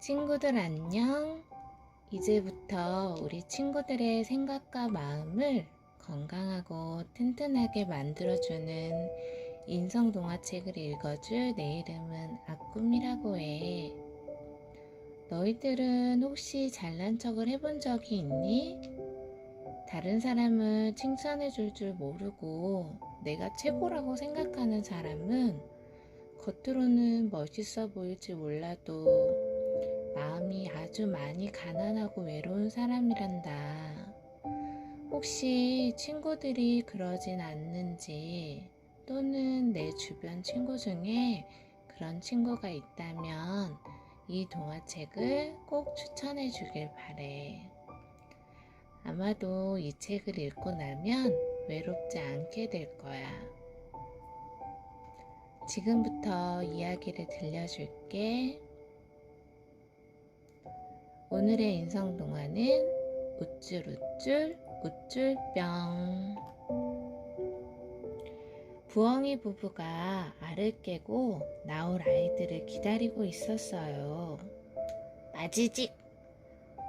친구들 안녕. 이제부터 우리 친구들의 생각과 마음을 건강하고 튼튼하게 만들어주는 인성동화책을 읽어줄 내 이름은 아꿈이라고 해. 너희들은 혹시 잘난 척을 해본 적이 있니? 다른 사람을 칭찬해줄 줄 모르고 내가 최고라고 생각하는 사람은 겉으로는 멋있어 보일지 몰라도 마음이 아주 많이 가난하고 외로운 사람이란다. 혹시 친구들이 그러진 않는지, 또는 내 주변 친구 중에 그런 친구가 있다면 이 동화책을 꼭 추천해 주길 바래. 아마도 이 책을 읽고 나면 외롭지 않게 될 거야. 지금부터 이야기를 들려줄게. 오늘의 인성동화는 우쭐우쭐 우쭐병. 부엉이 부부가 알을 깨고 나올 아이들을 기다리고 있었어요. 마지직!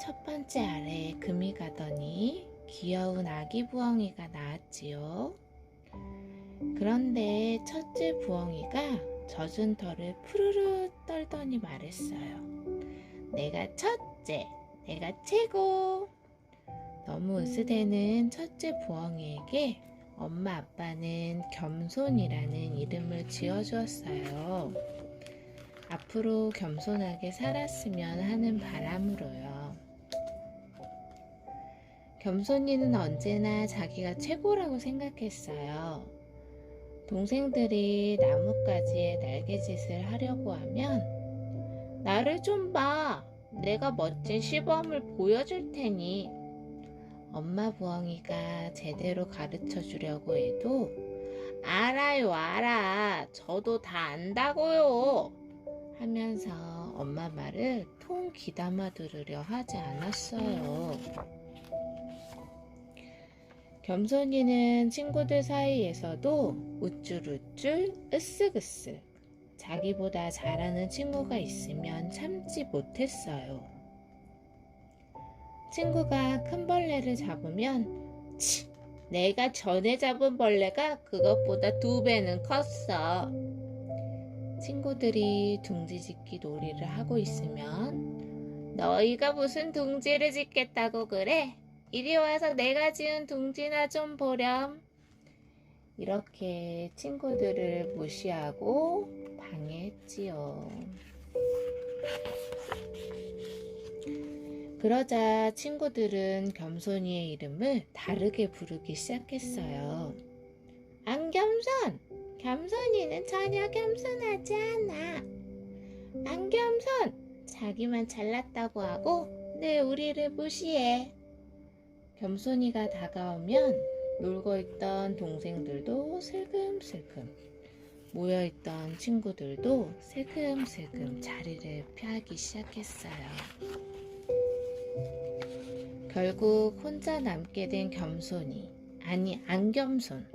첫 번째 알에 금이 가더니 귀여운 아기 부엉이가 나왔지요. 그런데 첫째 부엉이가 젖은 털을 푸르르 떨더니 말했어요. 내가 첫째, 내가 최고. 너무 으스대는 첫째 부엉이에게 엄마 아빠는 겸손이라는 이름을 지어주었어요. 앞으로 겸손하게 살았으면 하는 바람으로요. 겸손이는 언제나 자기가 최고라고 생각했어요. 동생들이 나뭇가지에 날개짓을 하려고 하면 나를 좀 봐. 내가 멋진 시범을 보여줄 테니. 엄마 부엉이가 제대로 가르쳐 주려고 해도 알아요, 알아. 저도 다 안다고요. 하면서 엄마 말을 통 귀담아 들으려 하지 않았어요. 겸손이는 친구들 사이에서도 우쭐우쭐 으쓱으쓱 자기보다 잘하는 친구가 있으면 참지 못했어요. 친구가 큰 벌레를 잡으면 치! 내가 전에 잡은 벌레가 그것보다 2배는 컸어. 친구들이 둥지짓기 놀이를 하고 있으면 너희가 무슨 둥지를 짓겠다고 그래? 이리 와서 내가 지은 둥지나 좀 보렴. 이렇게 친구들을 무시하고 방해했지요. 그러자 친구들은 겸손이의 이름을 다르게 부르기 시작했어요. 안겸손! 겸손이는 전혀 겸손하지 않아. 안겸손! 자기만 잘났다고 하고 늘 우리를 무시해. 겸손이가 다가오면 놀고 있던 동생들도 슬금슬금, 모여있던 친구들도 슬금슬금 자리를 피하기 시작했어요. 결국 혼자 남게 된 겸손이, 아니 안겸손.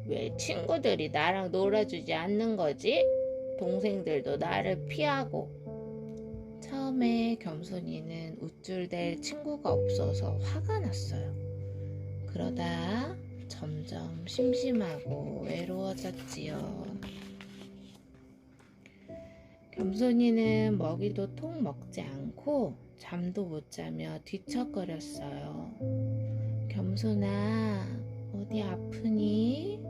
왜 친구들이 나랑 놀아주지 않는 거지? 동생들도 나를 피하고. 처음에 겸손이는 우쭐댈 친구가 없어서 화가 났어요. 그러다 점점 심심하고 외로워졌지요. 겸손이는 먹이도 통 먹지 않고 잠도 못 자며 뒤척거렸어요. 겸손아, 어디 아프니?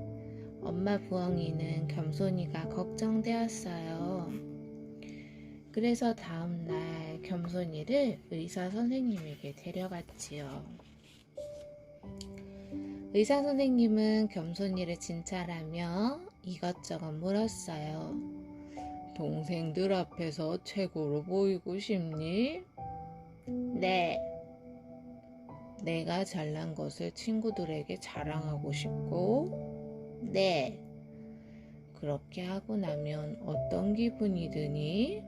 엄마 부엉이는 겸손이가 걱정되었어요. 그래서 다음날 겸손이를 의사 선생님에게 데려갔지요. 의사 선생님은 겸손이를 진찰하며 이것저것 물었어요. 동생들 앞에서 최고로 보이고 싶니? 네. 내가 잘난 것을 친구들에게 자랑하고 싶고? 네. 그렇게 하고 나면 어떤 기분이 드니?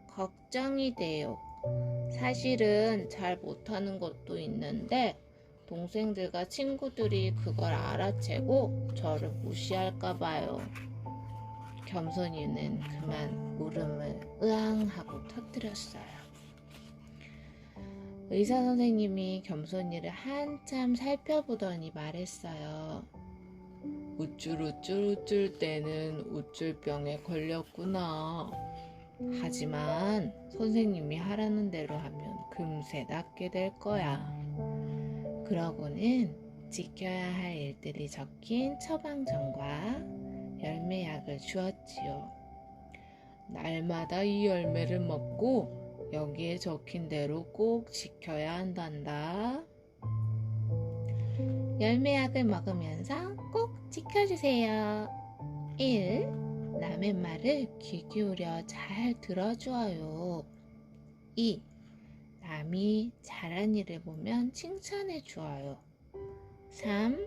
걱정이 돼요. 사실은 잘 못하는 것도 있는데 동생들과 친구들이 그걸 알아채고 저를 무시할까 봐요. 겸손이는 그만 울음을 으앙 하고 터뜨렸어요. 의사 선생님이 겸손이를 한참 살펴보더니 말했어요. 우쭐 때는 우쭐병에 걸렸구나. 하지만 선생님이 하라는 대로 하면 금세 낫게 될 거야. 그러고는 지켜야 할 일들이 적힌 처방전과 열매약을 주었지요. 날마다 이 열매를 먹고 여기에 적힌 대로 꼭 지켜야 한단다. 열매약을 먹으면서 꼭 지켜주세요. 1. 남의 말을 귀 기울여 잘 들어주어요. 2. 남이 잘한 일을 보면 칭찬해 주어요. 3.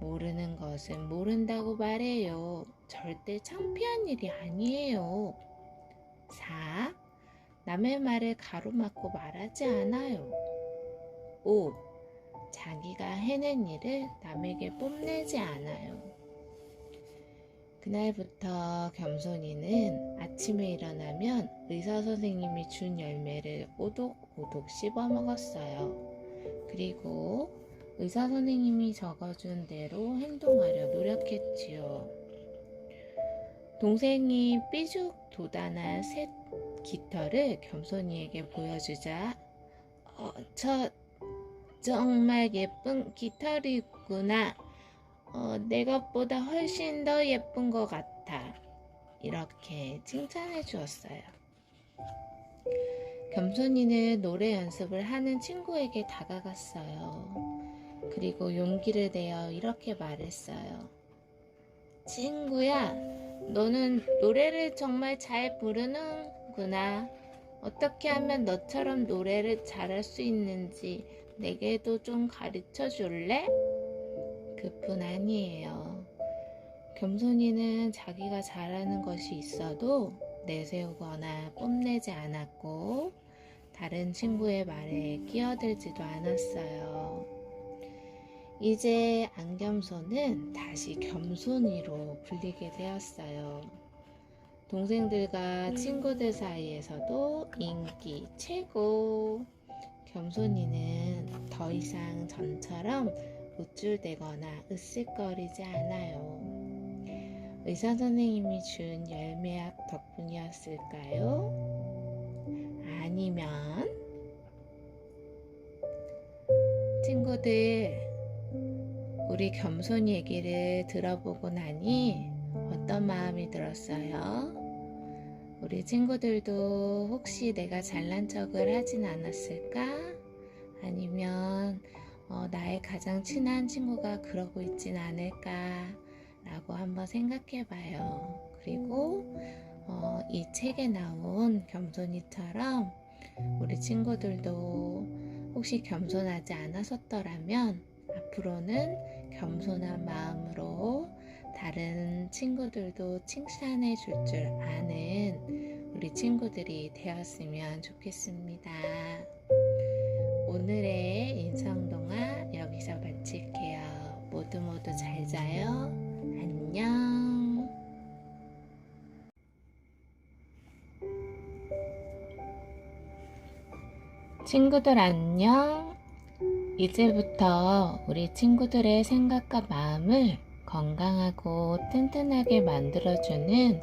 모르는 것은 모른다고 말해요. 절대 창피한 일이 아니에요. 4. 남의 말을 가로막고 말하지 않아요. 5. 자기가 해낸 일을 남에게 뽐내지 않아요. 그날부터 겸손이는 아침에 일어나면 의사 선생님이 준 열매를 오독오독 씹어 먹었어요. 그리고 의사 선생님이 적어준 대로 행동하려 노력했지요. 동생이 삐죽 도단한 새 깃털을 겸손이에게 보여주자 저 정말 예쁜 깃털이구나. 내 것보다 훨씬 더 예쁜 것 같아. 이렇게 칭찬해 주었어요. 겸손이는 노래 연습을 하는 친구에게 다가갔어요. 그리고 용기를 내어 이렇게 말했어요. 친구야, 너는 노래를 정말 잘 부르는구나. 어떻게 하면 너처럼 노래를 잘할 수 있는지 내게도 좀 가르쳐 줄래? 그뿐 아니에요. 겸손이는 자기가 잘하는 것이 있어도 내세우거나 뽐내지 않았고 다른 친구의 말에 끼어들지도 않았어요. 이제 안겸손은 다시 겸손이로 불리게 되었어요. 동생들과 친구들 사이에서도 인기 최고. 겸손이는 더 이상 전처럼 우쭐대거나 으쓱거리지 않아요. 의사 선생님이 준 열매약 덕분이었을까요? 아니면 친구들, 우리 겸손이 얘기를 들어보고 나니 어떤 마음이 들었어요? 우리 친구들도 혹시 내가 잘난 척을 하진 않았을까? 아니면 나의 가장 친한 친구가 그러고 있진 않을까? 라고 한번 생각해 봐요. 그리고 이 책에 나온 겸손이처럼 우리 친구들도 혹시 겸손하지 않았었더라면 앞으로는 겸손한 마음으로 다른 친구들도 칭찬해 줄 줄 아는 우리 친구들이 되었으면 좋겠습니다. 오늘의 인성동화 여기서 마칠게요. 모두 잘 자요. 안녕. 친구들 안녕. 이제부터 우리 친구들의 생각과 마음을 건강하고 튼튼하게 만들어주는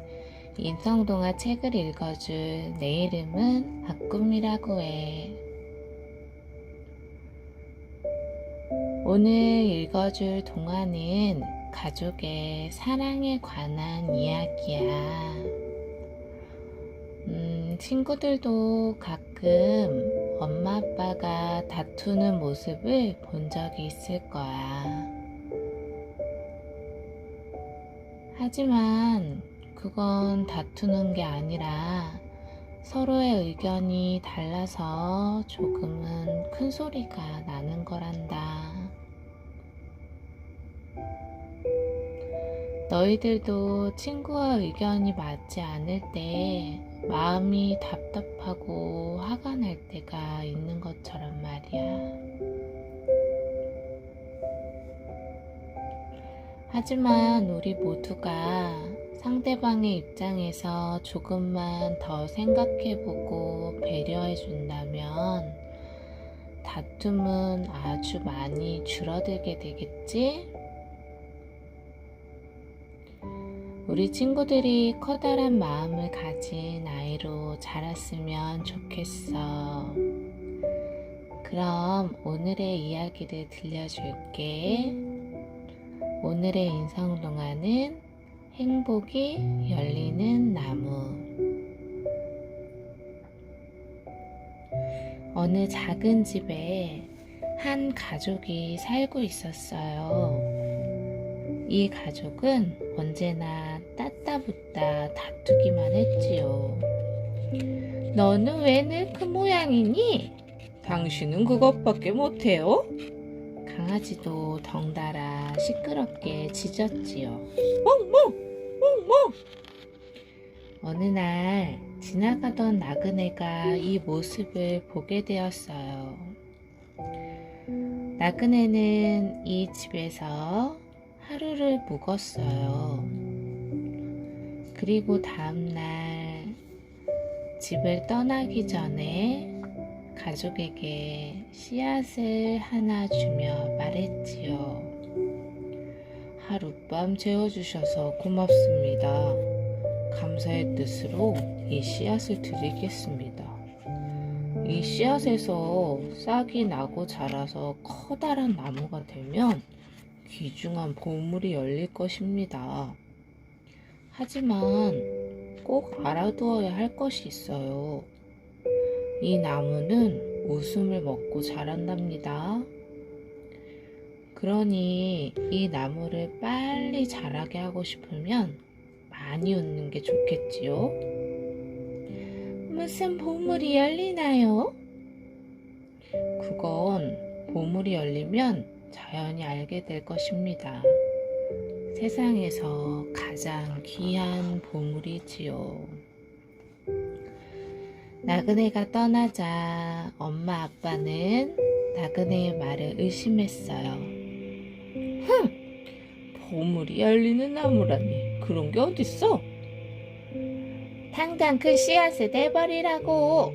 인성동화 책을 읽어줄 내 이름은 아꿈이라고 해. 오늘 읽어줄 동화는 가족의 사랑에 관한 이야기야. 친구들도 가끔 엄마 아빠가 다투는 모습을 본 적이 있을 거야. 하지만 그건 다투는 게 아니라 서로의 의견이 달라서 조금은 큰 소리가 나는 거란다. 너희들도 친구와 의견이 맞지 않을 때 마음이 답답하고 화가 날 때가 있는 것처럼 말이야. 하지만 우리 모두가 상대방의 입장에서 조금만 더 생각해보고 배려해준다면 다툼은 아주 많이 줄어들게 되겠지? 우리 친구들이 커다란 마음을 가진 아이로 자랐으면 좋겠어. 그럼 오늘의 이야기를 들려줄게. 오늘의 인성동화는 행복이 열리는 나무. 어느 작은 집에 한 가족이 살고 있었어요. 이 가족은 언제나 따따붙다 다투기만 했지요. 너는 왜 늘 그 모양이니? 당신은 그것밖에 못해요? 강아지도 덩달아 시끄럽게 짖었지요. 멍멍! 멍멍! 어느 날 지나가던 나그네가 이 모습을 보게 되었어요. 나그네는 이 집에서 하루를 묵었어요. 그리고 다음날 집을 떠나기 전에 가족에게 씨앗을 하나 주며 말했지요. 하룻밤 재워주셔서 고맙습니다. 감사의 뜻으로 이 씨앗을 드리겠습니다. 이 씨앗에서 싹이 나고 자라서 커다란 나무가 되면 귀중한 보물이 열릴 것입니다. 하지만 꼭 알아두어야 할 것이 있어요. 이 나무는 웃음을 먹고 자란답니다. 그러니 이 나무를 빨리 자라게 하고 싶으면 많이 웃는 게 좋겠지요? 무슨 보물이 열리나요? 그건 보물이 열리면 자연히 알게 될 것입니다. 세상에서 가장 귀한 보물이지요. 나그네가 떠나자 엄마 아빠는 나그네의 말을 의심했어요. 보물이 열리는 나무라니 그런 게 어딨어? 당장 그 씨앗을 내버리라고.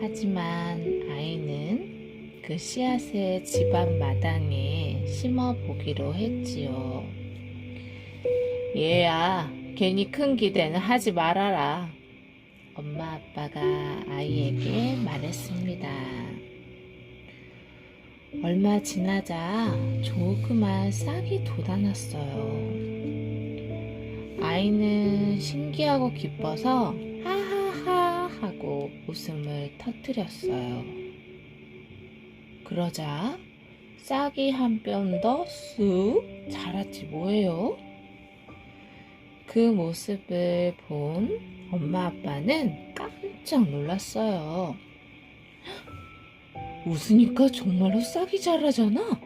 하지만 아이는 그 씨앗을 집 앞 마당에 심어 보기로 했지요. 얘야, 괜히 큰 기대는 하지 말아라. 엄마 아빠가 아이에게 말했습니다. 얼마 지나자 조그만 싹이 돋아났어요. 아이는 신기하고 기뻐서 하하하 하고 웃음을 터뜨렸어요. 그러자 싹이 한 뼘 더 쑥 자랐지 뭐예요? 그 모습을 본 엄마 아빠는 깜짝 놀랐어요. 웃으니까 정말로 싹이 자라잖아.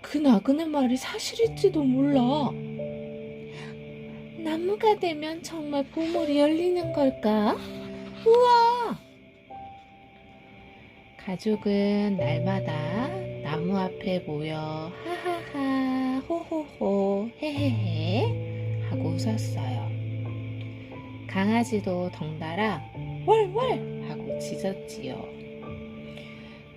그 나그네 말이 사실일지도 몰라. 나무가 되면 정말 보물이 열리는 걸까? 우와! 가족은 날마다 나무 앞에 모여 하하하 호호호 헤헤헤 하고 웃었어요. 강아지도 덩달아 월월 하고 짖었지요.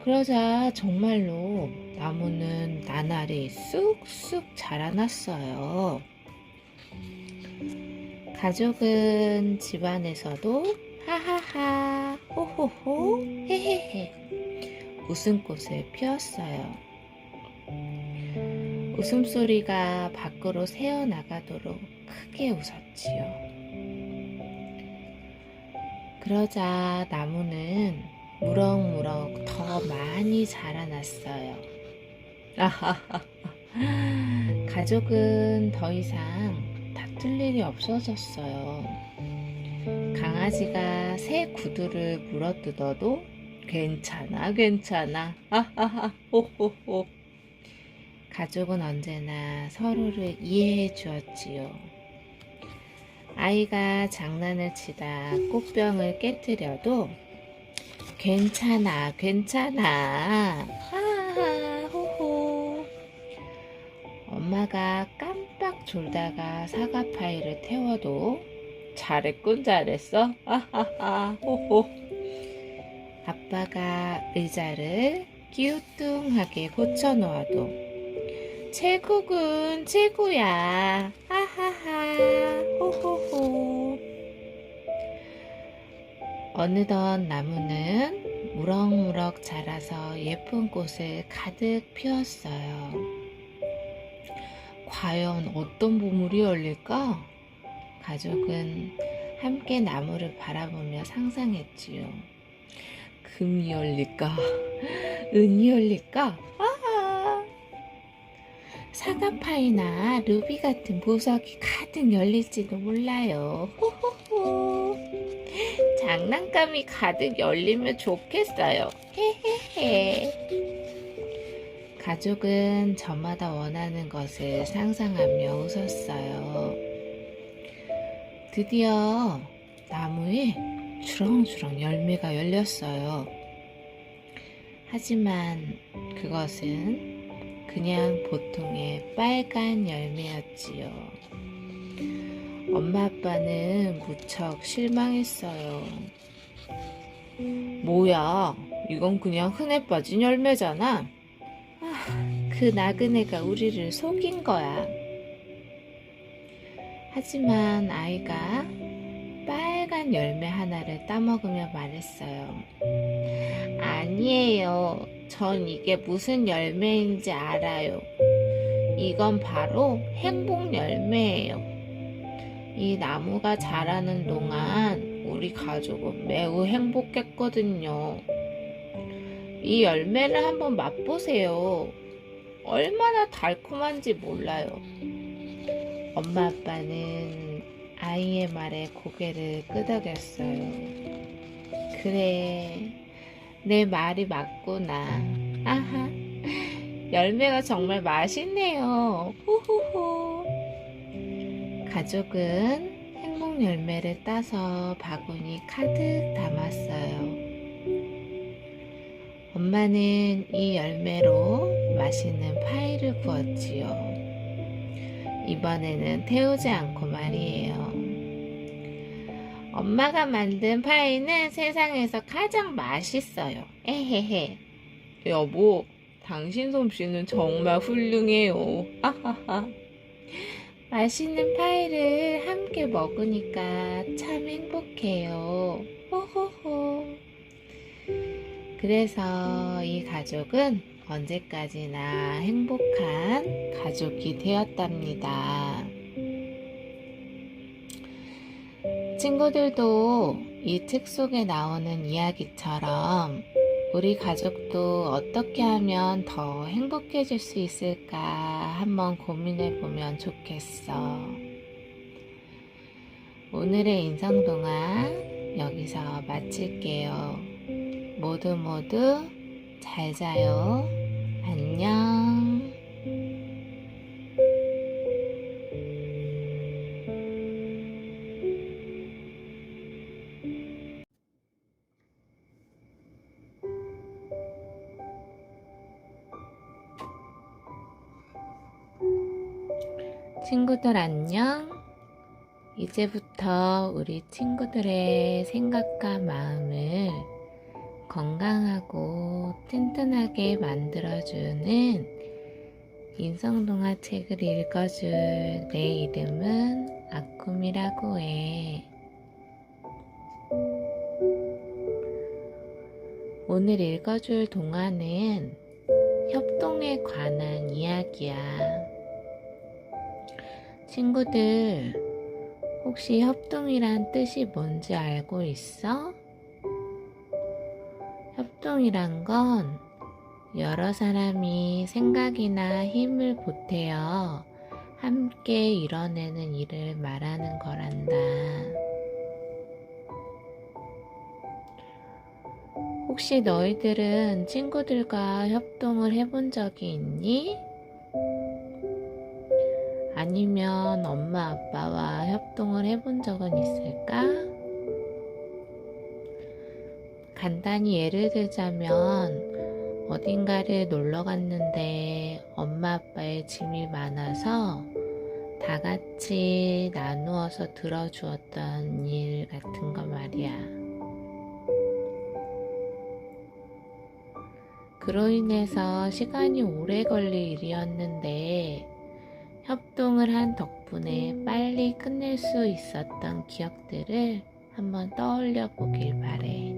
그러자 정말로 나무는 나날이 쑥쑥 자라났어요. 가족은 집안에서도 하하하 호호호 헤헤헤 웃음꽃을 피웠어요. 웃음소리가 밖으로 새어나가도록 크게 웃었지요. 그러자 나무는 무럭무럭 더 많이 자라났어요. 아하하. 가족은 더 이상 다툴 일이 없어졌어요. 강아지가 새 구두를 물어뜯어도 괜찮아 괜찮아 아하하 호호호. 가족은 언제나 서로를 이해해 주었지요. 아이가 장난을 치다 꽃병을 깨뜨려도 괜찮아 하하 호호. 엄마가 깜빡 졸다가 사과파이를 태워도 잘했군 잘했어. 아하하 호호. 아빠가 의자를 기우뚱하게 고쳐놓아도 최고군 최고야. 하하하 호호호. 어느덧 나무는 무럭무럭 자라서 예쁜 꽃을 가득 피웠어요. 과연 어떤 보물이 열릴까? 가족은 함께 나무를 바라보며 상상했지요. 금이 열릴까? 은이 열릴까? 아하! 사과파이나 루비 같은 보석이 가득 열릴지도 몰라요. 호호호. 장난감이 가득 열리면 좋겠어요. 헤헤헤. 가족은 저마다 원하는 것을 상상하며 웃었어요. 드디어 나무에 주렁주렁 열매가 열렸어요. 하지만 그것은 그냥 보통의 빨간 열매였지요. 엄마 아빠는 무척 실망했어요. 뭐야, 이건 그냥 흔해 빠진 열매잖아. 그 나그네가 우리를 속인 거야. 하지만 아이가 빨간 열매 하나를 따먹으며 말했어요. 아니에요. 전 이게 무슨 열매인지 알아요. 이건 바로 행복 열매예요. 이 나무가 자라는 동안 우리 가족은 매우 행복했거든요. 이 열매를 한번 맛보세요. 얼마나 달콤한지 몰라요. 엄마 아빠는 아이의 말에 고개를 끄덕였어요. 그래, 내 말이 맞구나. 아하, 열매가 정말 맛있네요. 후후후. 가족은 행복 열매를 따서 바구니 가득 담았어요. 엄마는 이 열매로 맛있는 파이를 구웠지요. 이번에는 태우지 않고 말이에요. 엄마가 만든 파이는 세상에서 가장 맛있어요. 에헤헤. 여보, 당신 솜씨는 정말 훌륭해요. 아하하. 맛있는 파이를 함께 먹으니까 참 행복해요. 호호호. 그래서 이 가족은 언제까지나 행복한 가족이 되었답니다. 친구들도 이 책 속에 나오는 이야기처럼 우리 가족도 어떻게 하면 더 행복해질 수 있을까 한번 고민해 보면 좋겠어. 오늘의 인성동화 여기서 마칠게요. 모두 잘 자요. 안녕. 친구들 안녕. 이제부터 우리 친구들의 생각과 마음을 건강하고 튼튼하게 만들어주는 인성동화 책을 읽어줄 내 이름은 아꿈이라고 해. 오늘 읽어줄 동화는 협동에 관한 이야기야. 친구들, 혹시 협동이란 뜻이 뭔지 알고 있어? 협동이란 건 여러 사람이 생각이나 힘을 보태어 함께 이뤄내는 일을 말하는 거란다. 혹시 너희들은 친구들과 협동을 해본 적이 있니? 아니면 엄마 아빠와 협동을 해본 적은 있을까? 간단히 예를 들자면 어딘가를 놀러 갔는데 엄마 아빠의 짐이 많아서 다 같이 나누어서 들어주었던 일 같은 거 말이야. 그로 인해서 시간이 오래 걸릴 일이었는데 협동을 한 덕분에 빨리 끝낼 수 있었던 기억들을 한번 떠올려 보길 바래.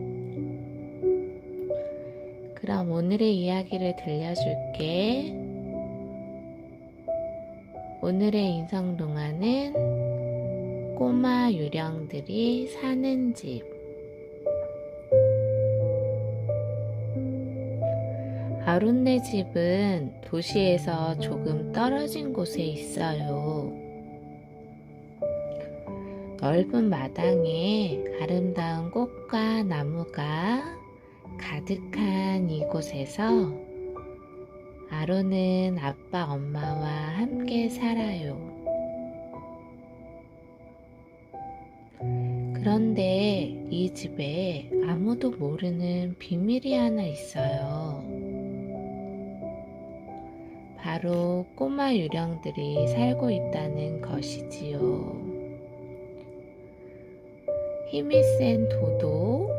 그럼 오늘의 이야기를 들려줄게. 오늘의 인성동화는 꼬마 유령들이 사는 집. 아론네 집은 도시에서 조금 떨어진 곳에 있어요. 넓은 마당에 아름다운 꽃과 나무가 가득한 이곳에서 아론은 아빠, 엄마와 함께 살아요. 그런데 이 집에 아무도 모르는 비밀이 하나 있어요. 바로 꼬마 유령들이 살고 있다는 것이지요. 힘이 센 도도,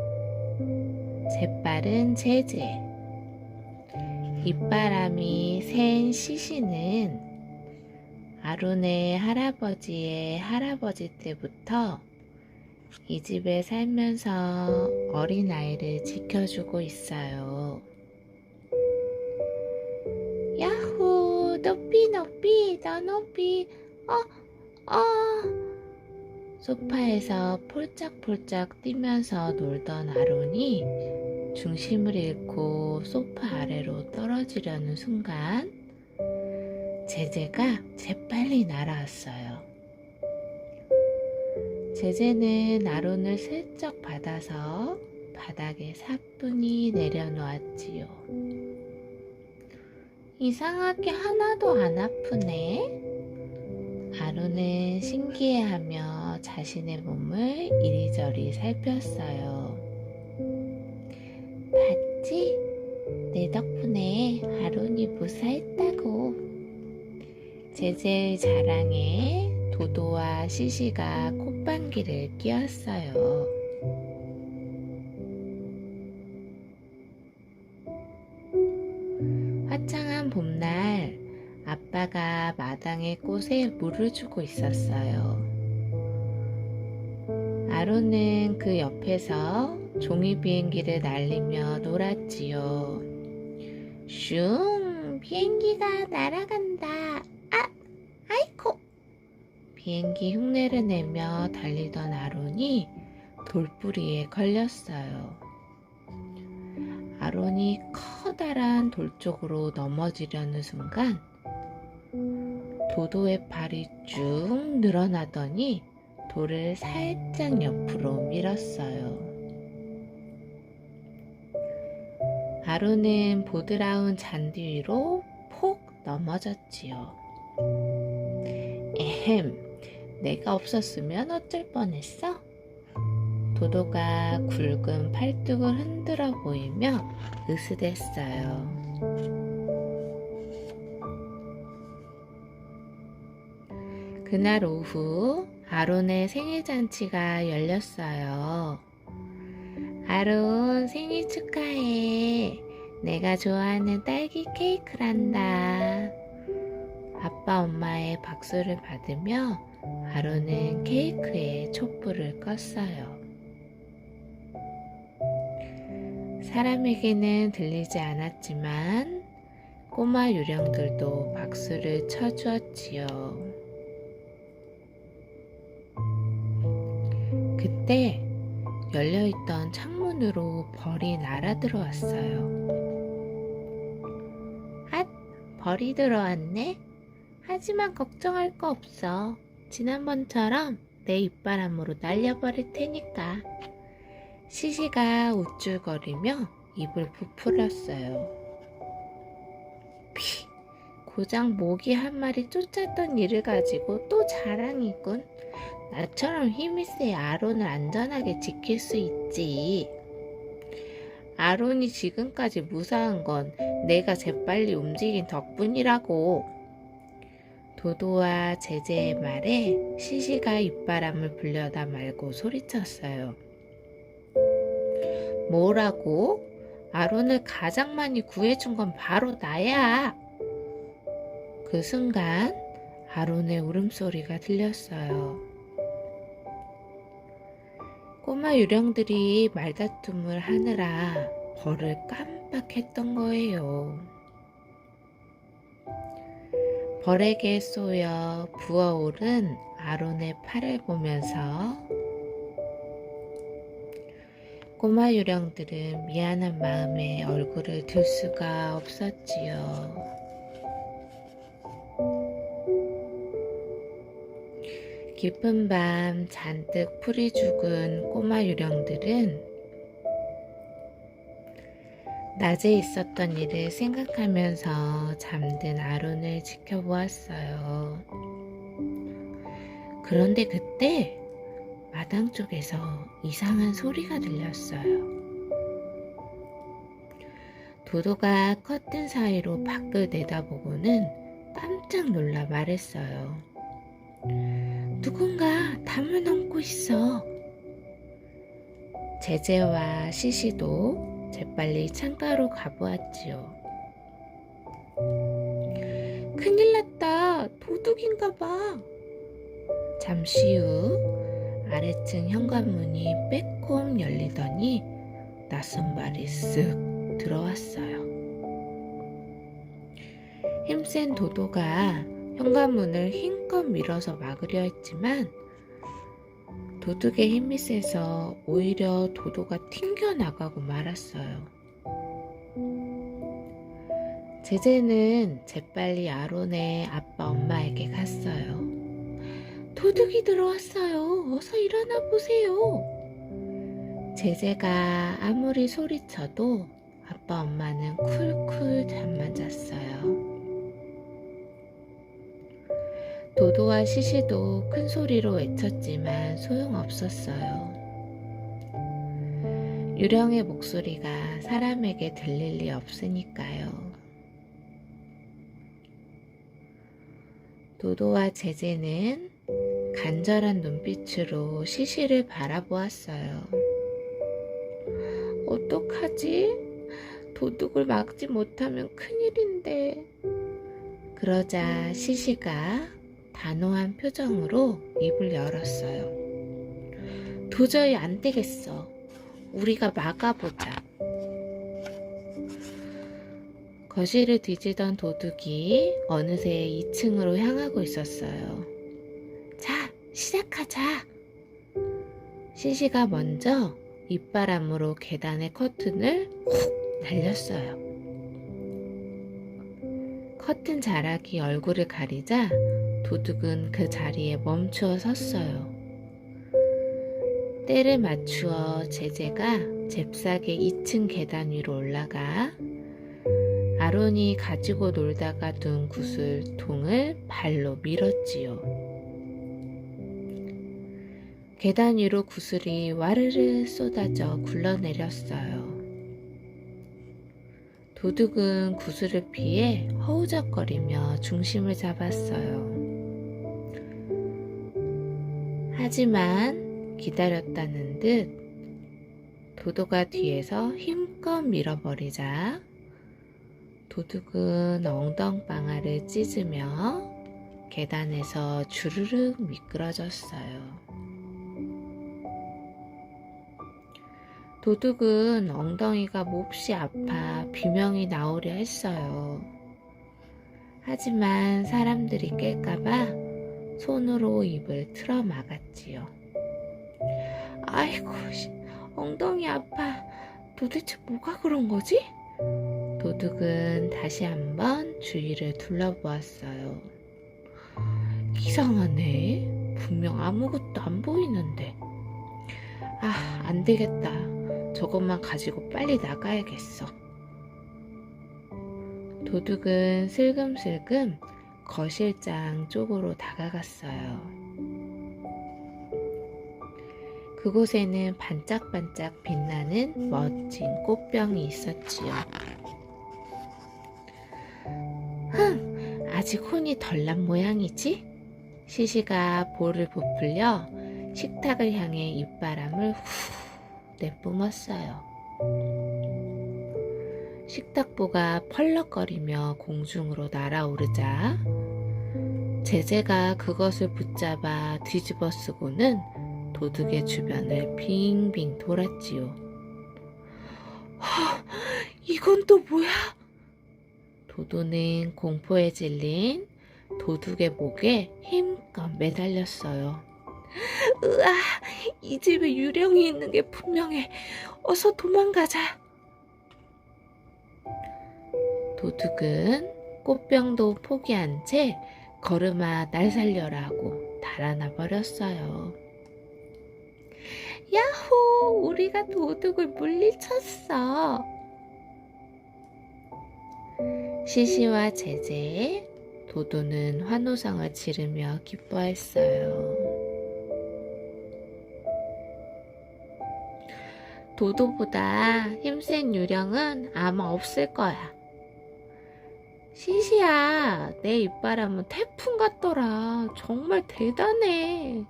재빠른 제제, 입바람이 센 시시는 아론의 할아버지의 할아버지 때부터 이 집에 살면서 어린아이를 지켜주고 있어요. 야호, 높이 높이 더 높이 소파에서 폴짝폴짝 뛰면서 놀던 아론이 중심을 잃고 소파 아래로 떨어지려는 순간 제제가 재빨리 날아왔어요. 제제는 아론을 슬쩍 받아서 바닥에 사뿐히 내려놓았지요. 이상하게 하나도 안 아프네. 아론은 신기해하며 자신의 몸을 이리저리 살폈어요. 봤지? 내 덕분에 아론이 무사했다고. 제제의 자랑에 도도와 시시가 콧방귀를 뀌었어요. 화창한 봄날 아빠가 마당의 꽃에 물을 주고 있었어요. 아론은 그 옆에서 종이 비행기를 날리며 놀았지요. 슝! 비행기가 날아간다. 아이코! 비행기 흉내를 내며 달리던 아론이 돌부리에 걸렸어요. 아론이 커다란 돌 쪽으로 넘어지려는 순간 도도의 발이 쭉 늘어나더니 돌을 살짝 옆으로 밀었어요. 아론은 보드라운 잔디 위로 폭 넘어졌지요. 내가 없었으면 어쩔 뻔했어? 도도가 굵은 팔뚝을 흔들어 보이며 으스댔어요. 그날 오후 아론의 생일잔치가 열렸어요. 아론 생일 축하해. 내가 좋아하는 딸기 케이크란다. 아빠 엄마의 박수를 받으며 아론은 케이크에 촛불을 껐어요. 사람에게는 들리지 않았지만 꼬마 유령들도 박수를 쳐주었지요. 그때 열려있던 창문으로 벌이 날아들어왔어요. 벌이 들어왔네? 하지만 걱정할 거 없어. 지난번처럼 내 입바람으로 날려버릴 테니까. 시시가 우쭐거리며 입을 부풀렸어요. 고작 모기 한 마리 쫓았던 일을 가지고 또 자랑이군. 나처럼 힘이 세 아론을 안전하게 지킬 수 있지. 아론이 지금까지 무사한 건 내가 재빨리 움직인 덕분이라고. 도도와 제제의 말에 시시가 입바람을 불려다 말고 소리쳤어요. 뭐라고? 아론을 가장 많이 구해준 건 바로 나야. 그 순간 아론의 울음소리가 들렸어요. 꼬마 유령들이 말다툼을 하느라 벌을 깜빡했던 거예요. 벌에게 쏘여 부어오른 아론의 팔을 보면서 꼬마 유령들은 미안한 마음에 얼굴을 들 수가 없었지요. 깊은 밤 잔뜩 풀이 죽은 꼬마 유령들은 낮에 있었던 일을 생각하면서 잠든 아론을 지켜보았어요. 그런데 그때 마당 쪽에서 이상한 소리가 들렸어요. 도도가 커튼 사이로 밖을 내다보고는 깜짝 놀라 말했어요. 누군가 담을 넘고 있어. 제제와 시시도 재빨리 창가로 가보았지요. 큰일 났다. 도둑인가 봐. 잠시 후 아래층 현관문이 빼꼼 열리더니 낯선 발이 쓱 들어왔어요. 힘센 도도가 현관문을 힘껏 밀어서 막으려 했지만 도둑의 힘이 세서 오히려 도도가 튕겨나가고 말았어요. 제제는 재빨리 아론의 아빠 엄마에게 갔어요. 도둑이 들어왔어요. 어서 일어나 보세요. 제제가 아무리 소리쳐도 아빠 엄마는 쿨쿨 잠만 잤어요. 도도와 시시도 큰 소리로 외쳤지만 소용없었어요. 유령의 목소리가 사람에게 들릴 리 없으니까요. 도도와 제제는 간절한 눈빛으로 시시를 바라보았어요. 어떡하지? 도둑을 막지 못하면 큰일인데. 그러자 시시가 단호한 표정으로 입을 열었어요. 도저히 안 되겠어. 우리가 막아보자. 거실을 뒤지던 도둑이 어느새 2층으로 향하고 있었어요. 자, 시작하자. 시시가 먼저 입바람으로 계단의 커튼을 훅 날렸어요. 커튼 자락이 얼굴을 가리자 도둑은 그 자리에 멈추어 섰어요. 때를 맞추어 제제가 잽싸게 2층 계단 위로 올라가 아론이 가지고 놀다가 둔 구슬통을 발로 밀었지요. 계단 위로 구슬이 와르르 쏟아져 굴러내렸어요. 도둑은 구슬을 피해 허우적거리며 중심을 잡았어요. 하지만 기다렸다는 듯 도도가 뒤에서 힘껏 밀어버리자 도둑은 엉덩방아를 찢으며 계단에서 주르륵 미끄러졌어요. 도둑은 엉덩이가 몹시 아파 비명이 나오려 했어요. 하지만 사람들이 깰까봐 손으로 입을 틀어 막았지요. 아이고, 엉덩이 아파. 도대체 뭐가 그런 거지? 도둑은 다시 한번 주위를 둘러보았어요. 이상하네. 분명 아무것도 안 보이는데. 아, 안 되겠다. 저것만 가지고 빨리 나가야겠어. 도둑은 슬금슬금 거실장 쪽으로 다가갔어요. 그곳에는 반짝반짝 빛나는 멋진 꽃병이 있었지요. 아직 아직 혼이 덜 난 모양이지? 시시가 볼을 부풀려 식탁을 향해 입바람을 후 내뿜었어요. 식탁보가 펄럭거리며 공중으로 날아오르자 제제가 그것을 붙잡아 뒤집어 쓰고는 도둑의 주변을 빙빙 돌았지요. 이건 또 뭐야? 도도는 공포에 질린 도둑의 목에 힘껏 매달렸어요. 으아, 이 집에 유령이 있는 게 분명해. 어서 도망가자. 도둑은 꽃병도 포기한 채 걸음아 날 살려라고 달아나 버렸어요. 야호! 우리가 도둑을 물리쳤어. 시시와 제제, 도도는 환호성을 지르며 기뻐했어요. 도도보다 힘센 유령은 아마 없을 거야. 시시야, 내 입바람은 태풍 같더라. 정말 대단해.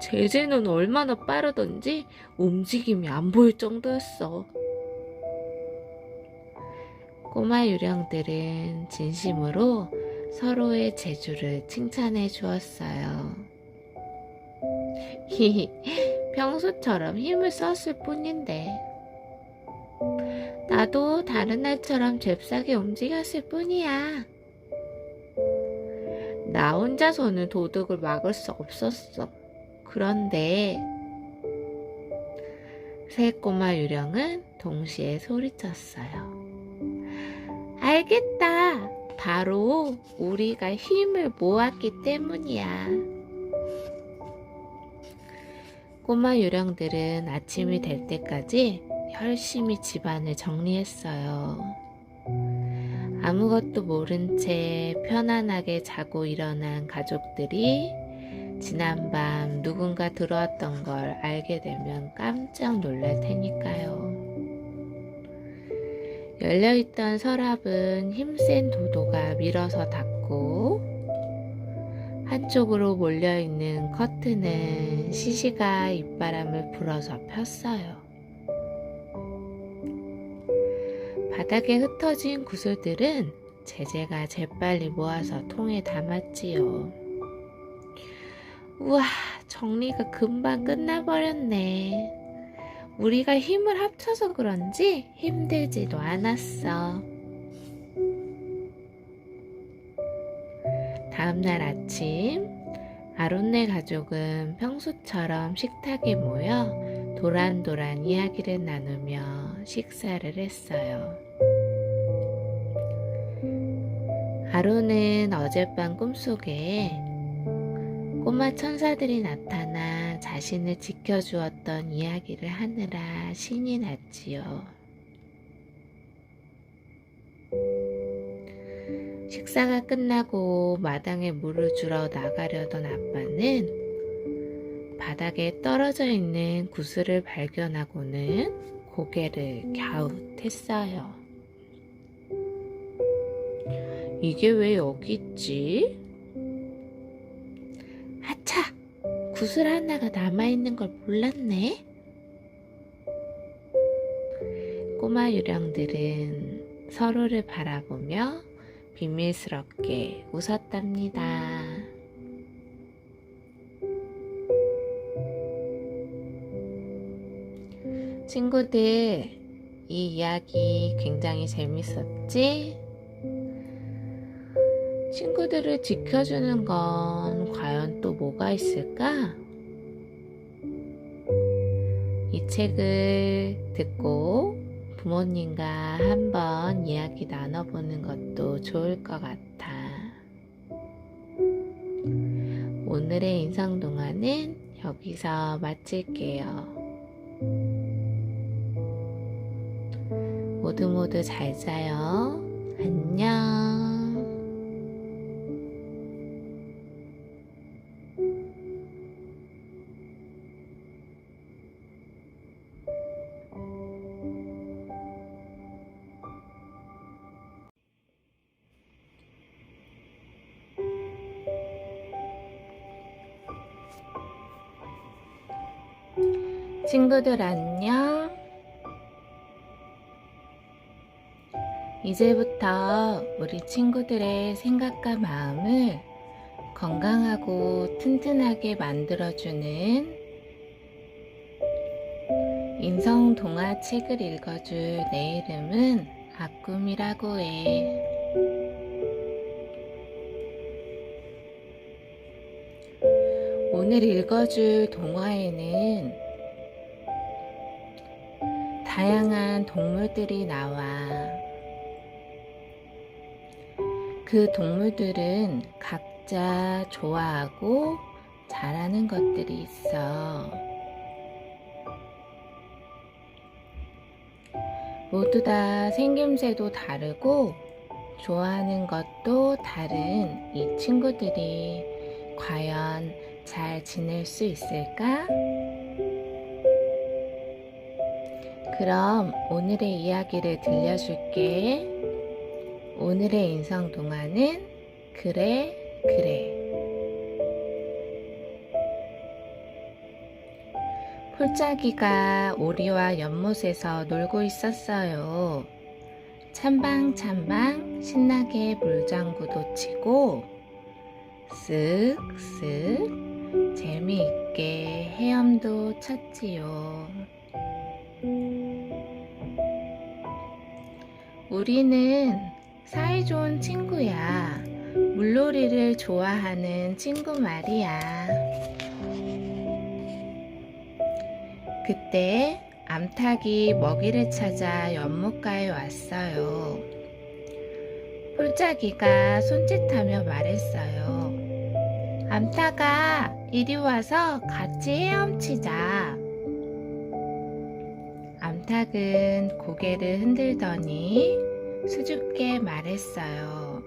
제제는 얼마나 빠르던지 움직임이 안 보일 정도였어. 꼬마 유령들은 진심으로 서로의 재주를 칭찬해 주었어요. 평소처럼 힘을 썼을 뿐인데 나도 다른 날처럼 잽싸게 움직였을 뿐이야. 나 혼자서는 도둑을 막을 수 없었어. 그런데 세 꼬마 유령은 동시에 소리쳤어요. 알겠다. 바로 우리가 힘을 모았기 때문이야. 꼬마 유령들은 아침이 될 때까지 열심히 집안을 정리했어요. 아무것도 모른 채 편안하게 자고 일어난 가족들이 지난밤 누군가 들어왔던 걸 알게 되면 깜짝 놀랄 테니까요. 열려있던 서랍은 힘센 도도가 밀어서 닫고 한쪽으로 몰려있는 커튼은 시시가 입바람을 불어서 폈어요. 바닥에 흩어진 구슬들은 제제가 재빨리 모아서 통에 담았지요. 우와, 정리가 금방 끝나버렸네. 우리가 힘을 합쳐서 그런지 힘들지도 않았어. 다음날 아침, 아론네 가족은 평소처럼 식탁에 모여 도란도란 이야기를 나누며 식사를 했어요. 아론은 어젯밤 꿈속에 꼬마 천사들이 나타나 자신을 지켜주었던 이야기를 하느라 신이 났지요. 식사가 끝나고 마당에 물을 주러 나가려던 아빠는 바닥에 떨어져 있는 구슬을 발견하고는 고개를 갸웃했어요. 이게 왜 여기 있지? 아차! 구슬 하나가 남아있는 걸 몰랐네? 꼬마 유령들은 서로를 바라보며 비밀스럽게 웃었답니다. 친구들, 이 이야기 굉장히 재밌었지? 친구들을 지켜주는 건 과연 또 뭐가 있을까? 이 책을 듣고 부모님과 한번 이야기 나눠보는 것도 좋을 것 같아. 오늘의 인성동화는 여기서 마칠게요. 모두 잘 자요. 안녕. 친구들 안녕. 이제부터 우리 친구들의 생각과 마음을 건강하고 튼튼하게 만들어주는 인성 동화책을 읽어줄 내 이름은 아꿈이라고 해. 오늘 읽어줄 동화에는 다양한 동물들이 나와. 그 동물들은 각자 좋아하고 잘하는 것들이 있어. 모두 다 생김새도 다르고 좋아하는 것도 다른 이 친구들이 과연 잘 지낼 수 있을까? 그럼 오늘의 이야기를 들려줄게. 오늘의 인성동화는 그래 그래. 폴짜기가 오리와 연못에서 놀고 있었어요. 찬방찬방 신나게 물장구도 치고 쓱쓱 재미있게 헤엄도 쳤지요. 우리는 사이좋은 친구야. 물놀이를 좋아하는 친구 말이야. 그때 암탉이 먹이를 찾아 연못가에 왔어요. 폴짜기가 손짓하며 말했어요. 암탉아, 이리 와서 같이 헤엄치자. 암탉은 고개를 흔들더니 수줍게 말했어요.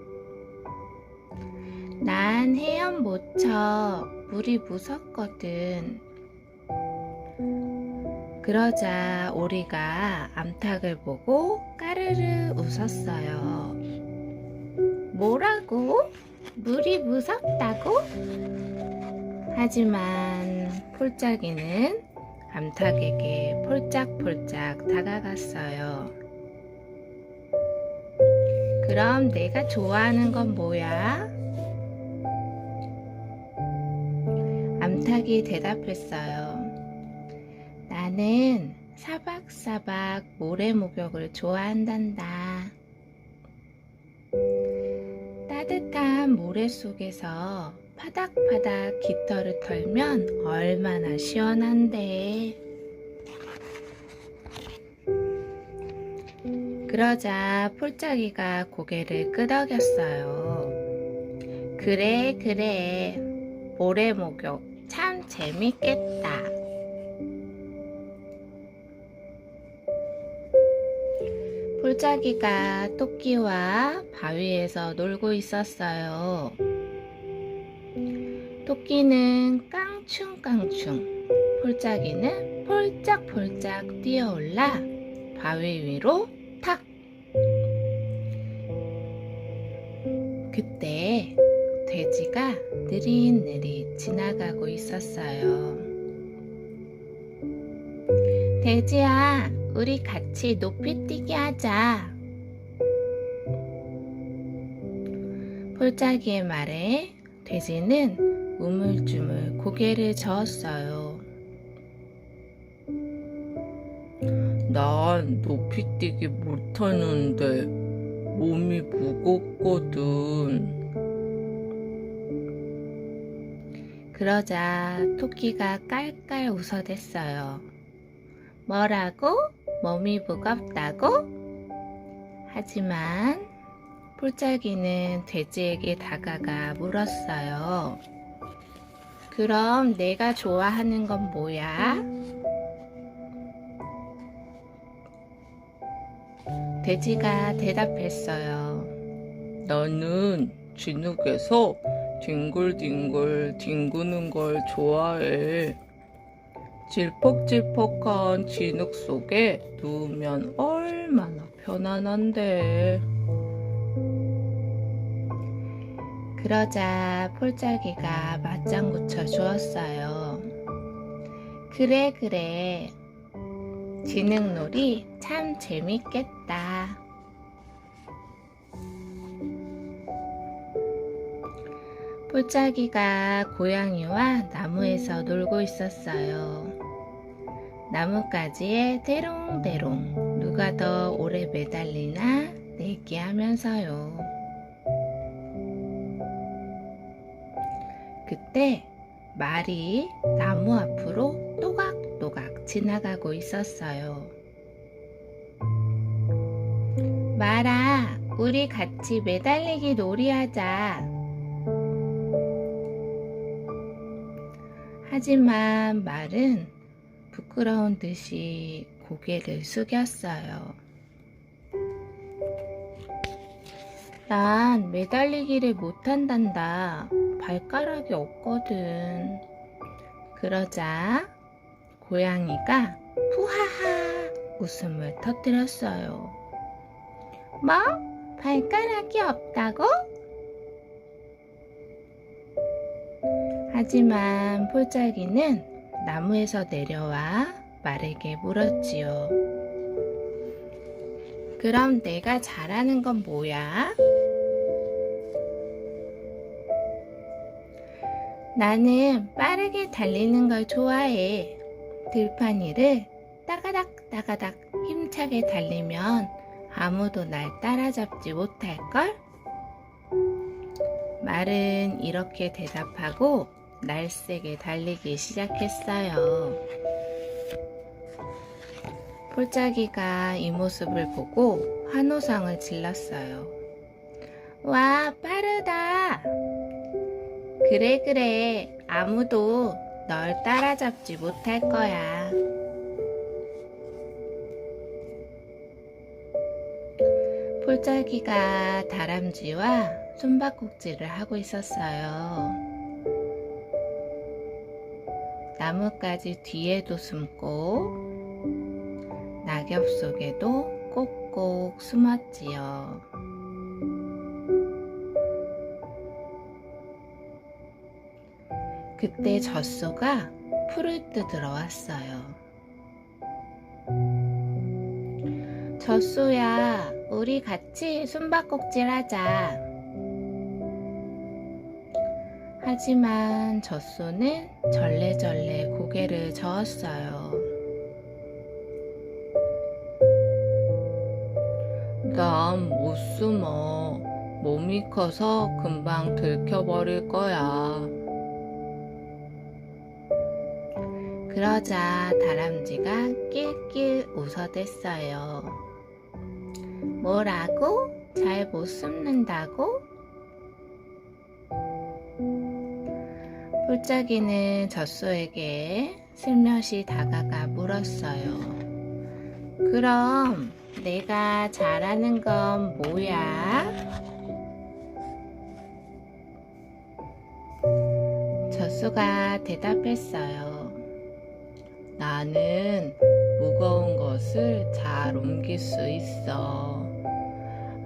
난 헤엄 못 쳐. 물이 무섭거든. 그러자 오리가 암탉을 보고 까르르 웃었어요. 뭐라고? 물이 무섭다고? 하지만 폴짜기는 암탉에게 폴짝폴짝 다가갔어요. 그럼 내가 좋아하는 건 뭐야? 암탉이 대답했어요. 나는 사박사박 모래 목욕을 좋아한단다. 따뜻한 모래 속에서 파닥파닥 깃털을 털면 얼마나 시원한데. 그러자 폴짜기가 고개를 끄덕였어요. 그래 그래, 모래 목욕 참 재밌겠다. 폴짜기가 토끼와 바위에서 놀고 있었어요. 토끼는 깡충깡충, 폴짜기는 폴짝폴짝 뛰어올라 바위 위로 탁! 그때 돼지가 느릿느릿 지나가고 있었어요. 돼지야, 우리 같이 높이뛰기 하자. 폴짜기의 말에 돼지는 우물쭈물 고개를 저었어요. 난 높이뛰기 못하는데 몸이 무겁거든. 그러자 토끼가 깔깔 웃어댔어요. 뭐라고? 몸이 무겁다고? 하지만 폴짜기는 돼지에게 다가가 물었어요. 그럼 내가 좋아하는 건 뭐야? 돼지가 대답했어요. 나는 진흙에서 뒹굴뒹굴 뒹구는 걸 좋아해. 질퍽질퍽한 진흙 속에 누우면 얼마나 편안한데. 그러자 폴짜기가 맞장구 쳐 주었어요. 그래 그래, 진흙놀이 참 재밌겠다. 폴짝이가 고양이와 나무에서 놀고 있었어요. 나뭇가지에 대롱대롱 누가 더 오래 매달리나 내기하면서요. 그때 말이 나무 앞으로 또각또각 지나가고 있었어요. 말아, 우리 같이 매달리기 놀이하자. 하지만 말은 부끄러운 듯이 고개를 숙였어요. 난 매달리기를 못한단다. 발가락이 없거든. 그러자 고양이가 푸하하 웃음을 터뜨렸어요. 뭐? 발가락이 없다고? 하지만 폴짝이는 나무에서 내려와 말에게 물었지요. 그럼 내가 잘하는 건 뭐야? 나는 빠르게 달리는 걸 좋아해. 들판위를 따가닥 따가닥 힘차게 달리면 아무도 날 따라잡지 못할걸? 말은 이렇게 대답하고 날쌔게 달리기 시작했어요. 폴짝이가 이 모습을 보고 환호성을 질렀어요. 와, 빠르다! 그래, 아무도 널 따라잡지 못할 거야. 폴짝이가 다람쥐와 숨바꼭질을 하고 있었어요. 나뭇가지 뒤에도 숨고 낙엽 속에도 꼭꼭 숨었지요. 그때 젖소가 풀을 뜯으러 왔어요. 젖소야, 우리 같이 숨바꼭질 하자. 하지만 젖소는 절레절레 고개를 저었어요. 난 못 숨어. 몸이 커서 금방 들켜버릴 거야. 그러자 다람쥐가 낄낄 웃어댔어요. 뭐라고? 잘 못 숨는다고? 폴짝이는 젖소에게 슬며시 다가가 물었어요. 그럼 내가 잘하는 건 뭐야? 젖소가 대답했어요. 나는 무거운 것을 잘 옮길 수 있어.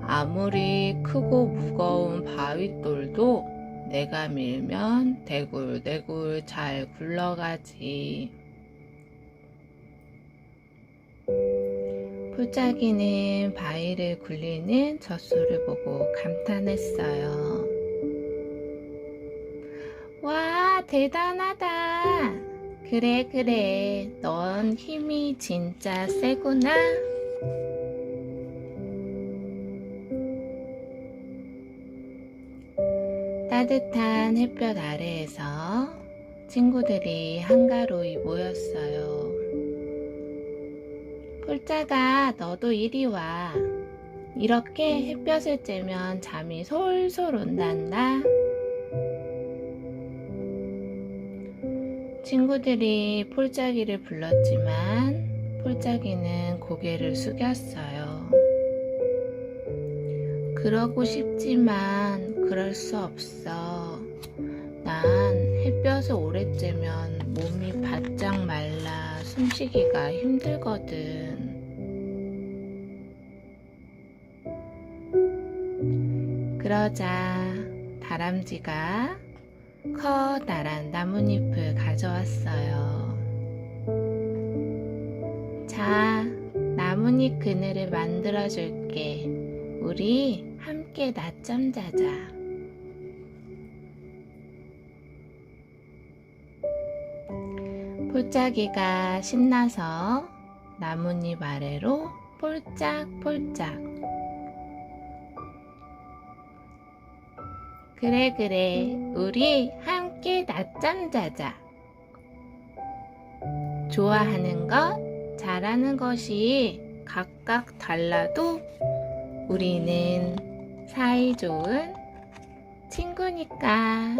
아무리 크고 무거운 바윗돌도 내가 밀면 대굴대굴 잘 굴러가지. 폴짝이는 바위를 굴리는 젖소를 보고 감탄했어요. 와, 대단하다. 그래, 넌 힘이 진짜 세구나. 따뜻한 햇볕 아래에서 친구들이 한가로이 모였어요. 폴짝아, 너도 이리 와. 이렇게 햇볕을 쬐면 잠이 솔솔 온단다. 친구들이 폴짝이를 불렀지만 폴짝이는 고개를 숙였어요. 그러고 싶지만 그럴 수 없어. 난 햇볕을 오래 쬐면 몸이 바짝 말라 숨쉬기가 힘들거든. 그러자 다람쥐가 커다란 나뭇잎을 가져왔어요. 자, 피크닉 그늘을 만들어줄게. 우리 함께 낮잠 자자. 폴짝이가 신나서 나뭇잎 아래로 폴짝폴짝. 그래, 우리 함께 낮잠 자자. 좋아하는 것, 잘하는 것이 각각 달라도 우리는 사이좋은 친구니까.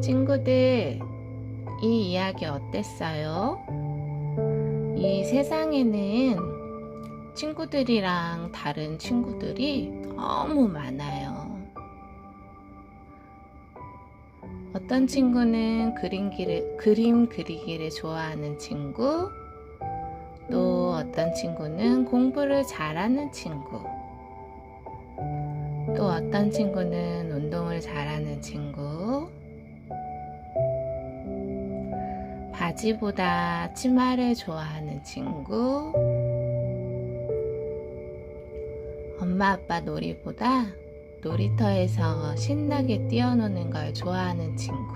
친구들, 이 이야기 어땠어요? 이 세상에는 친구들이랑 다른 친구들이 너무 많아요. 어떤 친구는 그림 그리기를 좋아하는 친구, 또 어떤 친구는 공부를 잘하는 친구, 또 어떤 친구는 운동을 잘하는 친구, 바지보다 치마를 좋아하는 친구, 엄마 아빠 놀이보다 놀이터에서 신나게 뛰어노는 걸 좋아하는 친구.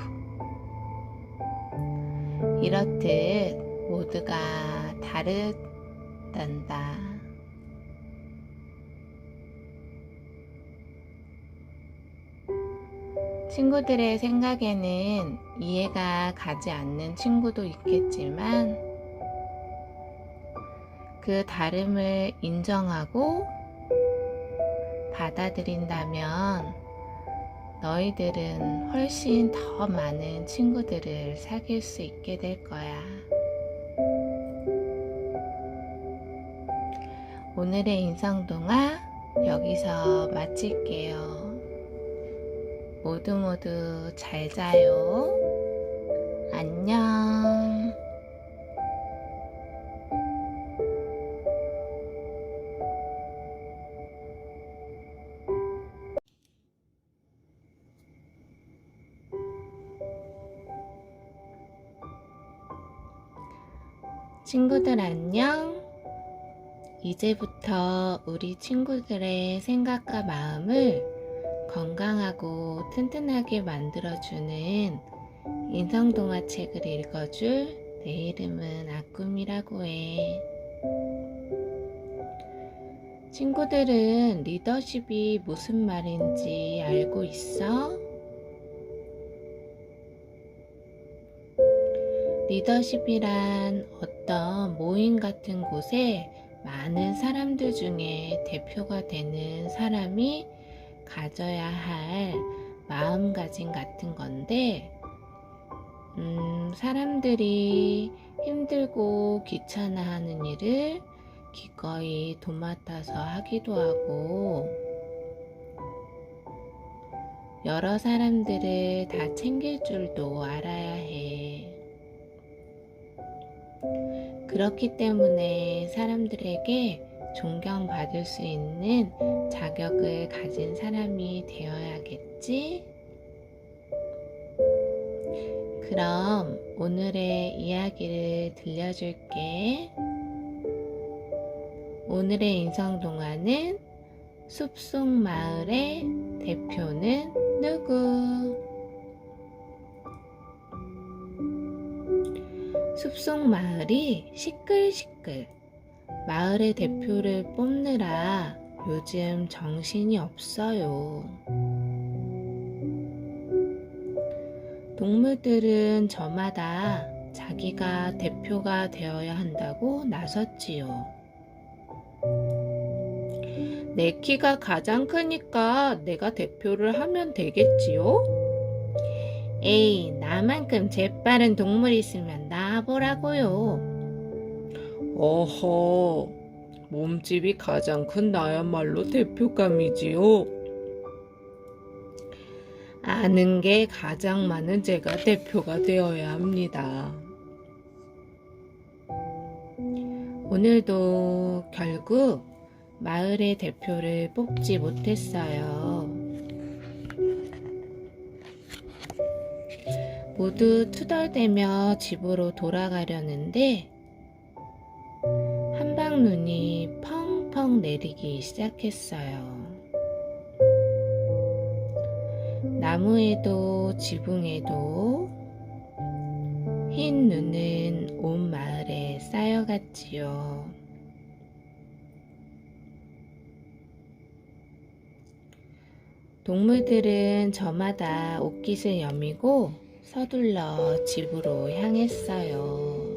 이렇듯 모두가 다르단다. 친구들의 생각에는 이해가 가지 않는 친구도 있겠지만 그 다름을 인정하고 받아들인다면 너희들은 훨씬 더 많은 친구들을 사귈 수 있게 될 거야. 오늘의 인성동화 여기서 마칠게요. 모두 잘 자요. 안녕. 친구들 안녕. 이제부터 우리 친구들의 생각과 마음을 건강하고 튼튼하게 만들어주는 인성동화책을 읽어줄 내 이름은 아꿈이라고 해. 친구들은 리더십이 무슨 말인지 알고 있어? 리더십이란 어떤 모임 같은 곳에 많은 사람들 중에 대표가 되는 사람이 가져야 할 마음가짐 같은 건데, 사람들이 힘들고 귀찮아하는 일을 기꺼이 도맡아서 하기도 하고, 여러 사람들을 다 챙길 줄도 알아야 해. 그렇기 때문에 사람들에게 존경받을 수 있는 자격을 가진 사람이 되어야겠지? 그럼 오늘의 이야기를 들려줄게. 오늘의 인성동화는 숲속 마을의 대표는 누구? 숲속 마을이 시끌시끌. 마을의 대표를 뽑느라 요즘 정신이 없어요. 동물들은 저마다 자기가 대표가 되어야 한다고 나섰지요. 내 키가 가장 크니까 내가 대표를 하면 되겠지요? 에이, 나만큼 재빠른 동물이 있으면 나와보라고요. 어허, 몸집이 가장 큰 나야말로 대표감이지요. 아는 게 가장 많은 제가 대표가 되어야 합니다. 오늘도 결국 마을의 대표를 뽑지 못했어요. 모두 투덜대며 집으로 돌아가려는데 한방눈이 펑펑 내리기 시작했어요. 나무에도 지붕에도 흰 눈은 온 마을에 쌓여갔지요. 동물들은 저마다 옷깃을 여미고 서둘러 집으로 향했어요.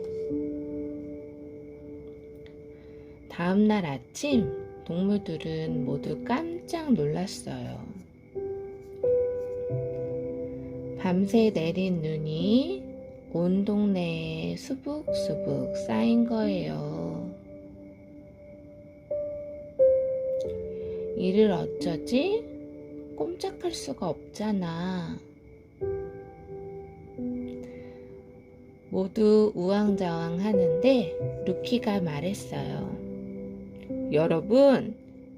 다음날 아침, 동물들은 모두 깜짝 놀랐어요. 밤새 내린 눈이 온 동네에 수북수북 쌓인 거예요. 이를 어쩌지? 꼼짝할 수가 없잖아. 모두 우왕좌왕 하는데 루키가 말했어요. 여러분,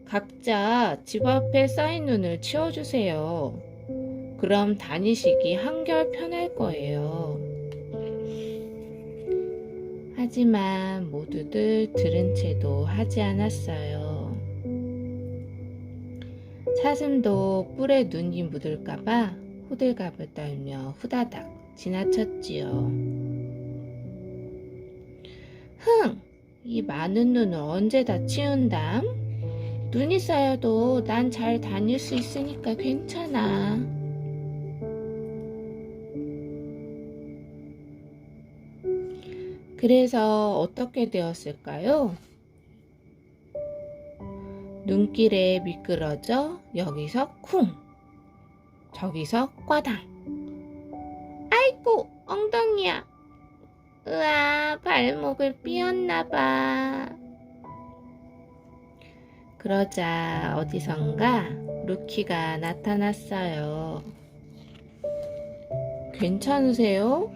각자 집 앞에 쌓인 눈을 치워주세요. 그럼 다니시기 한결 편할 거예요. 하지만 모두들 들은 채도 하지 않았어요. 사슴도 뿔에 눈이 묻을까봐 호들갑을 떨며 후다닥 지나쳤지요. 흥! 이 많은 눈을 언제 다 치운담? 눈이 쌓여도 난 잘 다닐 수 있으니까 괜찮아. 그래서 어떻게 되었을까요? 눈길에 미끄러져 여기서 쿵, 저기서 꽈당. 아이고, 엉덩이야. 으아, 발목을 삐었나봐. 그러자 어디선가 루키가 나타났어요. 괜찮으세요?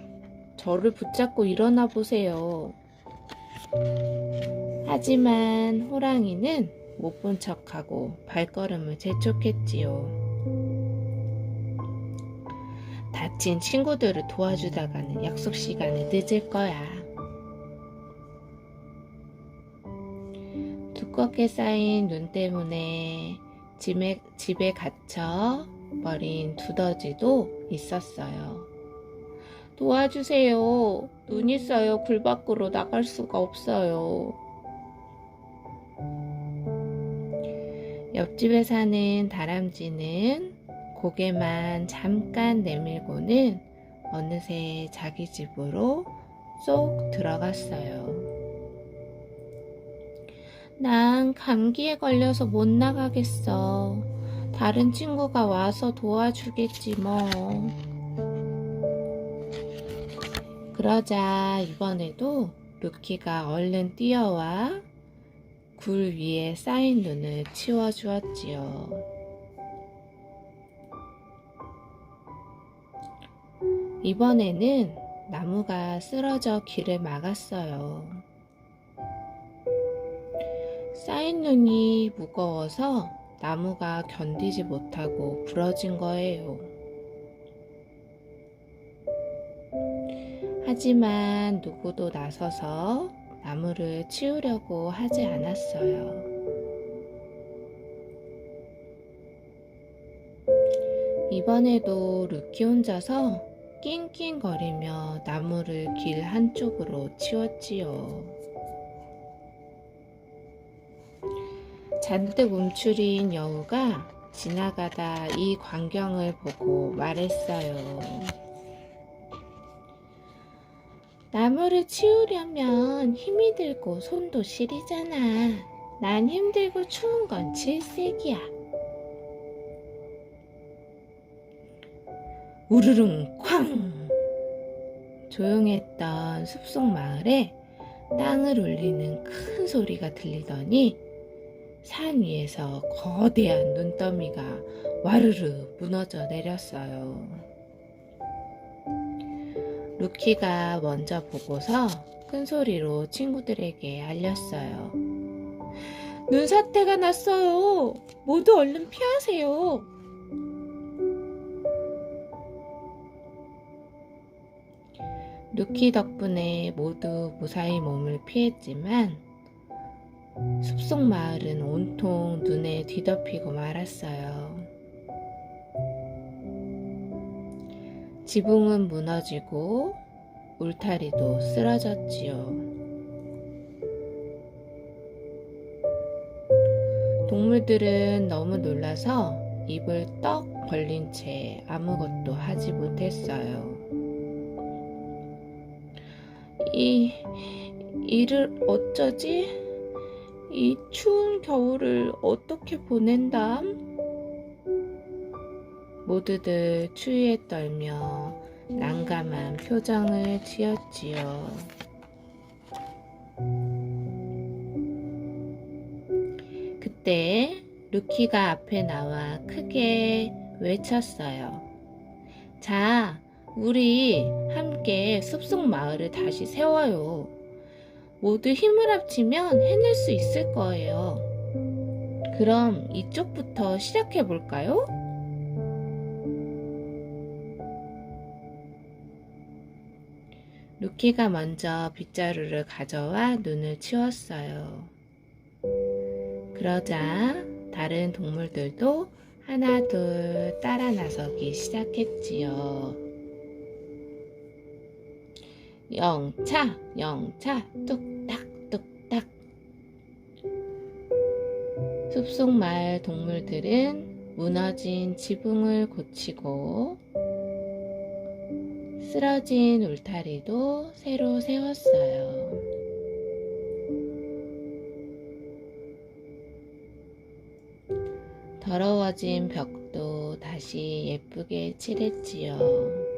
저를 붙잡고 일어나 보세요. 하지만 호랑이는 못 본 척하고 발걸음을 재촉했지요. 다친 친구들을 도와주다가는 약속 시간에 늦을 거야. 두껍게 쌓인 눈 때문에 집에 갇혀 버린 두더지도 있었어요. 도와주세요. 눈이 쌓여 굴 밖으로 나갈 수가 없어요. 옆집에 사는 다람쥐는 고개만 잠깐 내밀고는 어느새 자기 집으로 쏙 들어갔어요. 난 감기에 걸려서 못 나가겠어. 다른 친구가 와서 도와주겠지 뭐. 그러자 이번에도 루키가 얼른 뛰어와 굴 위에 쌓인 눈을 치워주었지요. 이번에는 나무가 쓰러져 길을 막았어요. 쌓인 눈이 무거워서 나무가 견디지 못하고 부러진 거예요. 하지만 누구도 나서서 나무를 치우려고 하지 않았어요. 이번에도 루키 혼자서 낑낑거리며 나무를 길 한쪽으로 치웠지요. 잔뜩 움츠린 여우가 지나가다 이 광경을 보고 말했어요. 나무를 치우려면 힘이 들고 손도 시리잖아. 난 힘들고 추운 건 질색이야. 우르릉 쾅! 조용했던 숲속 마을에 땅을 울리는 큰 소리가 들리더니 산 위에서 거대한 눈더미가 와르르 무너져 내렸어요. 루키가 먼저 보고서 큰 소리로 친구들에게 알렸어요. 눈사태가 났어요. 모두 얼른 피하세요. 루키 덕분에 모두 무사히 몸을 피했지만 숲속 마을은 온통 눈에 뒤덮이고 말았어요. 지붕은 무너지고 울타리도 쓰러졌지요. 동물들은 너무 놀라서 입을 떡 벌린 채 아무것도 하지 못했어요. 이를 어쩌지? 이 추운 겨울을 어떻게 보낸담? 모두들 추위에 떨며 난감한 표정을 지었지요. 그때 루키가 앞에 나와 크게 외쳤어요. 자, 우리 함께 숲속 마을을 다시 세워요. 모두 힘을 합치면 해낼 수 있을 거예요. 그럼 이쪽부터 시작해 볼까요? 루키가 먼저 빗자루를 가져와 눈을 치웠어요. 그러자 다른 동물들도 하나 둘 따라 나서기 시작했지요. 영차 영차 뚝딱 뚝딱. 숲속 마을 동물들은 무너진 지붕을 고치고 쓰러진 울타리도 새로 세웠어요. 더러워진 벽도 다시 예쁘게 칠했지요.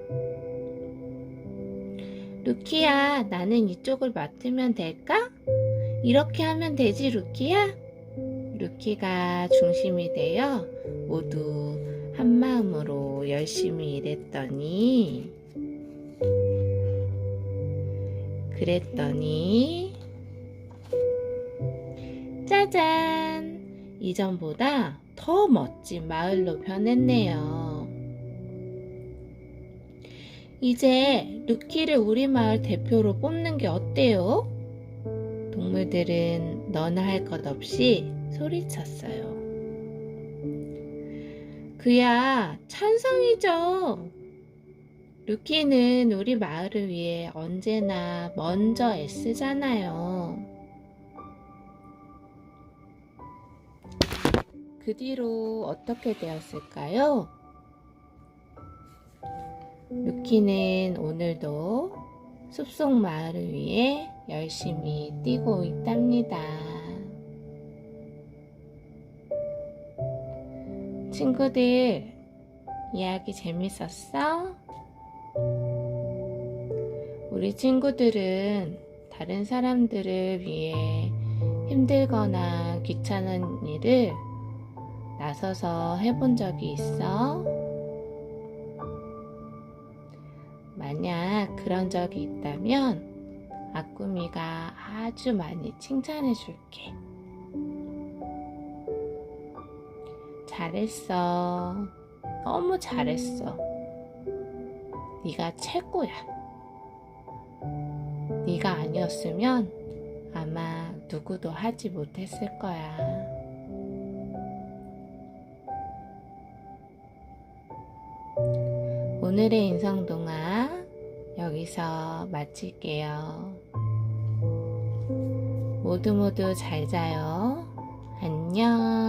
루키야, 나는 이쪽을 맡으면 될까? 이렇게 하면 되지, 루키야? 루키가 중심이 되어 모두 한마음으로 열심히 일했더니 짜잔! 이전보다 더 멋진 마을로 변했네요. 이제 루키를 우리 마을 대표로 뽑는 게 어때요? 동물들은 너나 할 것 없이 소리쳤어요. 그야 찬성이죠. 루키는 우리 마을을 위해 언제나 먼저 애쓰잖아요. 그 뒤로 어떻게 되었을까요? 루키는 오늘도 숲속 마을을 위해 열심히 뛰고 있답니다. 친구들, 이야기 재밌었어? 우리 친구들은 다른 사람들을 위해 힘들거나 귀찮은 일을 나서서 해본 적이 있어? 만약 그런 적이 있다면 아꾸미가 아주 많이 칭찬해 줄게. 잘했어. 너무 잘했어. 네가 최고야. 네가 아니었으면 아마 누구도 하지 못했을 거야. 오늘의 인성동화 여기서 마칠게요. 모두 잘 자요. 안녕.